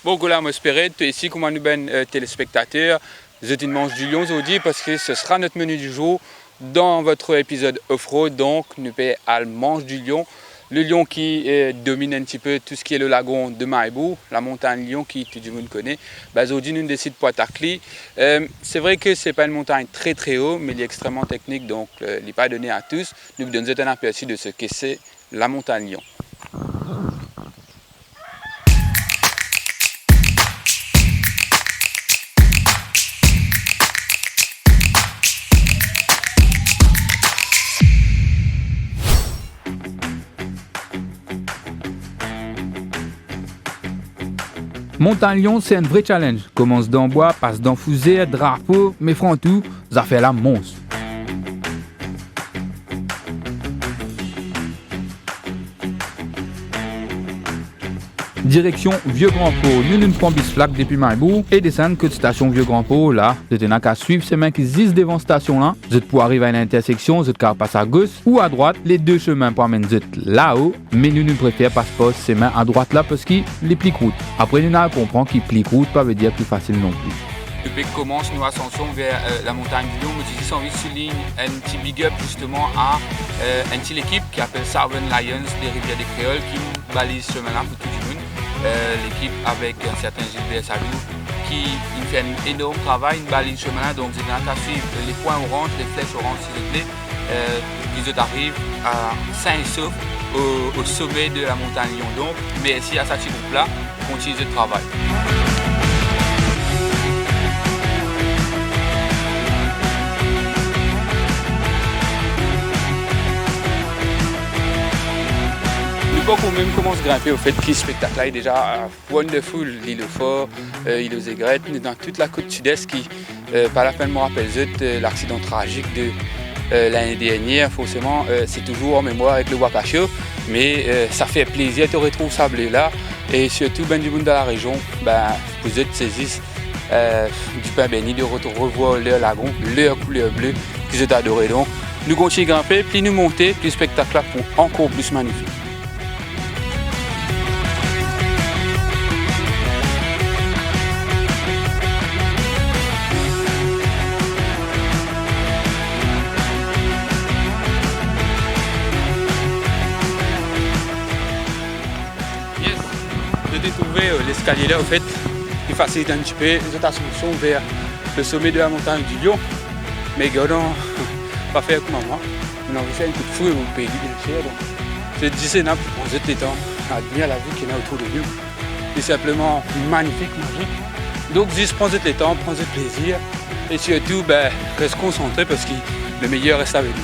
Bon, là, moi, j'espère que ici, comme nous ben téléspectateurs, vous êtes une manche du lion aujourd'hui parce que ce sera notre menu du jour dans votre épisode off-road. Donc, nous payons à la manche du lion. Le lion qui domine un petit peu tout ce qui est le lagon de Maïbou, la montagne Lion qui tout le monde connaît. Aujourd'hui, nous décidons de Poitacli. C'est vrai que ce n'est pas une montagne très très haut, mais elle est extrêmement technique, donc il n'est pas donné à tous. Nous donnons un aperçu de ce que c'est la montagne Lion. Montagne Lion, c'est un vrai challenge. Commence dans bois, passe dans fusée, drapeau, mais franc tout, ça fait la monstre. Direction Vieux Grand Port. Nous prenons bis flac depuis Maïbou et descendre que station Vieux Grand Port là. Vous n'avez qu'à suivre ces mains qui existent devant station là. Vous êtes pour arriver à une intersection, vous êtes qu'à passer à gauche ou à droite. Les deux chemins pour amener vous êtes là-haut. Mais nous préférons passer ces mains à droite là parce qu'ils les pliquent route. Après nous avons compris qu'ils pliquent route, pas veut dire plus facile non plus. Depuis que commence nos ascensions vers la montagne du Lion, nous avons envie de souligner un petit big up justement à une petite équipe qui appelle Southern Lions des Rivières des Créoles qui nous balise ce chemin-là pour tout le monde. L'équipe avec un certain Gilbert Salou qui fait un énorme travail, une balise chemin-là, donc vous avez qu'à suivre les points oranges, les flèches oranges s'il vous plaît. Ils arrivent à sain et sauf au sommet de la montagne Lion. Donc merci à ce groupe-là, continue le travail. Quand on même commence à grimper, au fait que le spectacle là est déjà wonderful, l'île au Fort, l'île aux Aigrettes, dans toute la côte sud-est qui, par la peine, me rappelle l'accident tragique de l'année dernière. Forcément, c'est toujours en mémoire avec le Wakacho, mais ça fait plaisir de retrouver ça là et surtout ben, du monde de la région, ben, vous êtes saisis du pain béni de revoir leur lagon, leur couleur bleue qu'ils ont adoré. Donc, nous continuons à grimper, puis nous monter, puis le spectacle là pour encore plus magnifique. De trouver l'escalier là, au fait, qui facilite un petit peu les ascensions vers le sommet de la montagne du Lion. Mais gardons, pas faire comme moi. On a envie de faire un coup de fouet au pays bien cher. Donc, je disais, pour poser les temps, admire la vue qui est là autour de nous. C'est simplement magnifique, magique. Donc, juste prendre les temps, prendre le plaisir. Et surtout, ben, reste concentré parce que le meilleur reste à venir.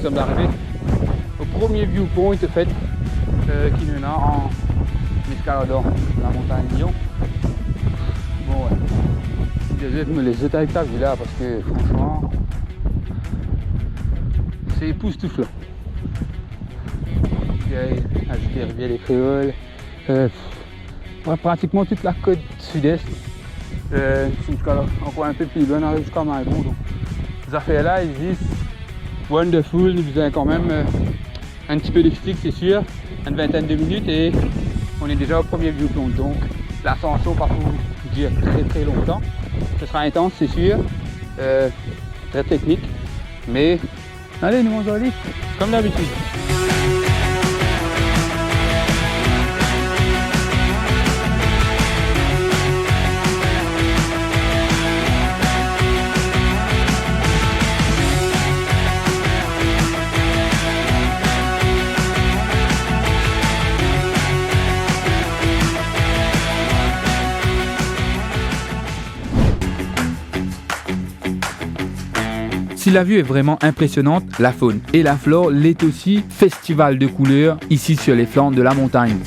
Nous sommes arrivés au premier viewpoint fait, qui nous a en escaladant la montagne Lion. Bon ouais, désolé de me les jeter avec ta vue là parce que franchement c'est époustouflant. Il y a ajouté Rivière des Créoles, pratiquement toute la côte sud-est. Encore un peu plus loin, on arrive jusqu'à Maïbou. Donc ces affaires là existent. Wonderful, nous avons quand même un petit peu de stick, c'est sûr, une vingtaine de minutes et on est déjà au premier viewpoint. Donc l'ascension va vous durer très très longtemps. Ce sera intense, c'est sûr, très technique, mais allez, nous mangeons aller comme d'habitude. Si la vue est vraiment impressionnante, la faune et la flore l'est aussi. Festival de couleurs ici sur les flancs de la montagne.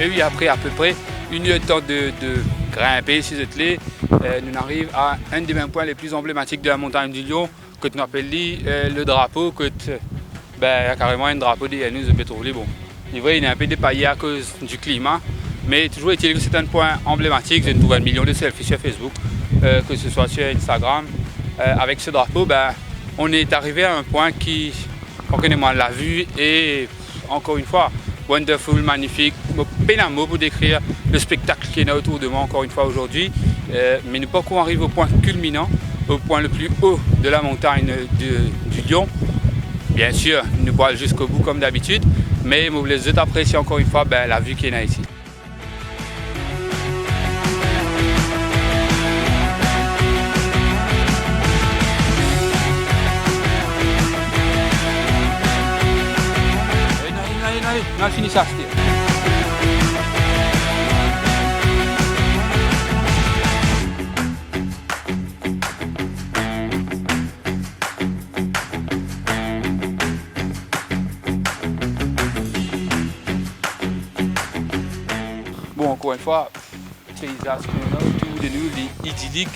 Et oui, après à peu près une heure de temps de grimper, si vous êtes là, nous arrivons à un des mêmes points les plus emblématiques de la montagne du Lion, que nous appelons le drapeau, que il y a carrément un drapeau de nous de trouver. Bon, il est un peu dépaillé à cause du climat, mais toujours est-il que c'est un point emblématique. J'ai trouvé 1 million de selfies sur Facebook, que ce soit sur Instagram. Avec ce drapeau, on est arrivé à un point qui, on l'a vu, et encore une fois, wonderful, magnifique. Pas un mot pour décrire le spectacle qui est là autour de moi encore une fois aujourd'hui. Mais nous pas qu'on arrive au point culminant, au point le plus haut de la montagne du Lion. Bien sûr, nous pouvons aller jusqu'au bout comme d'habitude, mais je vous laisse apprécier encore une fois la vue qui est là ici. On a fini ça, bon, encore une fois, le paysage qu'on a autour de nous, les idylliques,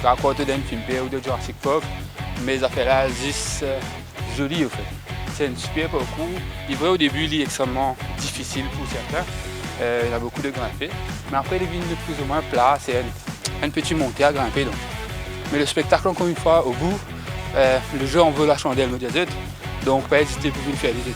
raconté d'un film ou de Jurassic Park, mais ça fait là juste joli au fait. C'est un super parcours. Il est vrai au début, il est extrêmement difficile pour certains. Il y a beaucoup de grimper. Mais après, les vignes de plus ou moins plat, c'est une petite montée à grimper. Donc. Mais le spectacle, encore une fois, au bout, le jeu en veut la chandelle, me disait. Donc, pas hésiter pour vous faire des études.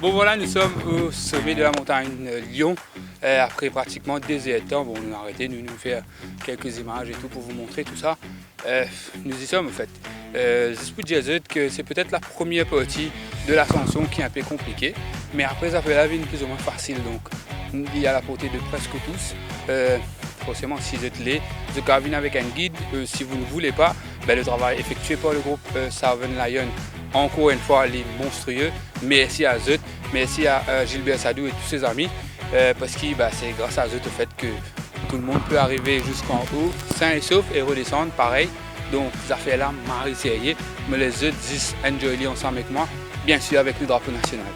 Bon voilà, nous sommes au sommet de la montagne Lion. Après pratiquement 2 heures de temps, bon, on a arrêté de nous faire quelques images et tout pour vous montrer tout ça. Nous y sommes en fait. Juste pour dire que c'est peut-être la première partie de l'ascension qui est un peu compliquée, mais après ça fait la vie plus ou moins facile, donc il est à la portée de presque tous. Forcément, si vous êtes là, vous pouvez venir avec un guide. Si vous ne voulez pas, le travail effectué par le groupe Southern Lion, encore une fois, les monstrueux. Merci à Zut, merci à Gilbert Sadou et tous ses amis, parce que c'est grâce à Zut au fait que tout le monde peut arriver jusqu'en haut, sain et sauf, et redescendre pareil. Donc, ça fait là, Marie Serrier, mais les Zut disent enjoy ensemble avec moi, bien sûr avec le drapeau national.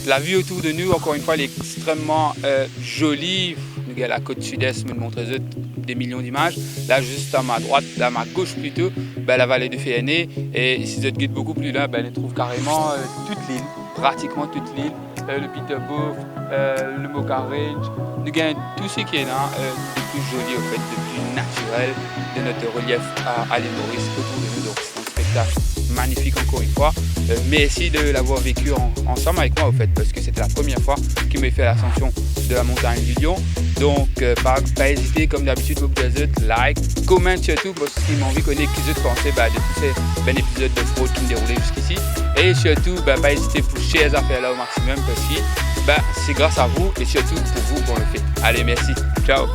La vue autour de nous, encore une fois, elle est extrêmement jolie. Nous avons la côte sud-est, me montre des millions d'images. Là, juste à ma droite, à ma gauche plutôt, la vallée de Féhéné. Et si vous êtes beaucoup plus là, on trouve carrément toute l'île, pratiquement toute l'île. Le Peterborough, le Mocha Range. Nous avons tout ce qui est là, de plus joli, au fait, de plus naturel de notre relief à l'île Maurice autour de nous. Donc, c'est un spectacle magnifique, encore une fois. merci de l'avoir vécu ensemble avec moi au fait, parce que c'était la première fois qu'il m'a fait l'ascension de la montagne du Lion. Donc pas hésiter comme d'habitude, vous pouvez like, comment surtout parce qu'il m'a envie de connaître qui penser de tous ces épisodes de fraude qui me déroulaient jusqu'ici. Et surtout, pas hésiter pour share les affaires là au maximum parce que c'est grâce à vous et surtout pour vous qu'on le fait. Allez, merci. Ciao.